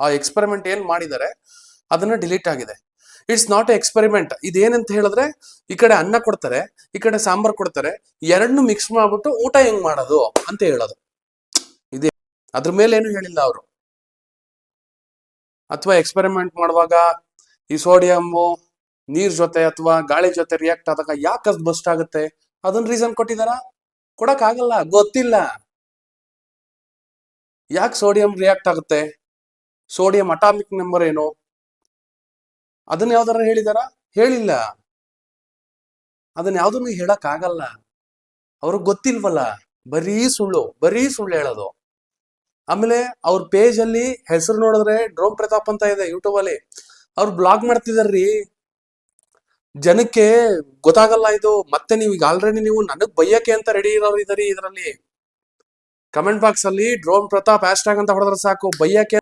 ಆ ಎಕ್ಸ್ಪೆರಿಮೆಂಟ್ ಏನ್ ಮಾಡಿದ್ದಾರೆ ಅದನ್ನ ಡಿಲೀಟ್ ಆಗಿದೆ. It's not a experiment. ಇದೇನಂತ ಹೇಳಿದ್ರೆ ಈ ಕಡೆ ಅನ್ನ ಕೊಡ್ತಾರೆ, ಈ ಕಡೆ ಸಾಂಬಾರ್ ಕೊಡ್ತಾರೆ, ಎರಡನ್ನೂ ಮಿಕ್ಸ್ ಮಾಡ್ಬಿಟ್ಟು ಊಟ ಹೆಂಗ್ ಮಾಡೋದು ಅಂತ ಹೇಳೋದು. ಇದೇ, ಅದ್ರ ಮೇಲೆ ಏನು ಹೇಳಿಲ್ಲ ಅವರು. ಅಥವಾ ಎಕ್ಸ್ಪೆರಿಮೆಂಟ್ ಮಾಡುವಾಗ ಈ ಸೋಡಿಯಮ್ಮು ನೀರ್ ಜೊತೆ ಅಥವಾ ಗಾಳಿ ಜೊತೆ ರಿಯಾಕ್ಟ್ ಆದಾಗ ಯಾಕೆ ಅದು ಬಸ್ಟ್ ಆಗುತ್ತೆ, ಅದನ್ನ ರೀಸನ್ ಕೊಟ್ಟಿದಾರ? ಕೊಡಕ್ ಆಗಲ್ಲ, ಗೊತ್ತಿಲ್ಲ. ಯಾಕೆ ಸೋಡಿಯಂ ರಿಯಾಕ್ಟ್ ಆಗುತ್ತೆ, ಸೋಡಿಯಂ ಅಟಾಮಿಕ್ ನಂಬರ್ ಏನು, ಅದನ್ನ ಯಾವ್ದಾರ ಹೇಳಿದಾರ? ಹೇಳಿಲ್ಲ. ಅದನ್ನ ಯಾವ್ದನ್ನು ಹೇಳಕ್ ಆಗಲ್ಲ, ಅವ್ರಿಗೆ ಗೊತ್ತಿಲ್ವಲ್ಲ. ಬರೀ ಸುಳ್ಳು ಹೇಳೋದು. ಆಮೇಲೆ ಅವ್ರ ಪೇಜ್ ಅಲ್ಲಿ ಹೆಸರು ನೋಡಿದ್ರೆ ಡ್ರೋನ್ ಪ್ರತಾಪ್ ಅಂತ ಇದೆ ಯೂಟ್ಯೂಬ್ ಅಲ್ಲಿ, ಅವ್ರು ಬ್ಲಾಗ್ ಮಾಡ್ತಿದಾರ್ರಿ. ಜನಕ್ಕೆ ಗೊತ್ತಾಗಲ್ಲ ಇದು. ಮತ್ತೆ ನೀವು ಈಗ ಆಲ್ರೆಡಿ ನೀವು ನನಗ್ ಬೈಯಕ್ಕೆ ಅಂತ ರೆಡಿ ಇರೋರು ಇದರಿ. ಇದರಲ್ಲಿ ಕಮೆಂಟ್ ಬಾಕ್ಸ್ ಅಲ್ಲಿ ಡ್ರೋನ್ ಪ್ರತಾಪ್ ಹ್ಯಾಶ್ ಟ್ಯಾಗ್ ಅಂತ ಹೊಡೆದ್ರೆ ಸಾಕು, ಬೈಯಕ್ಕೆ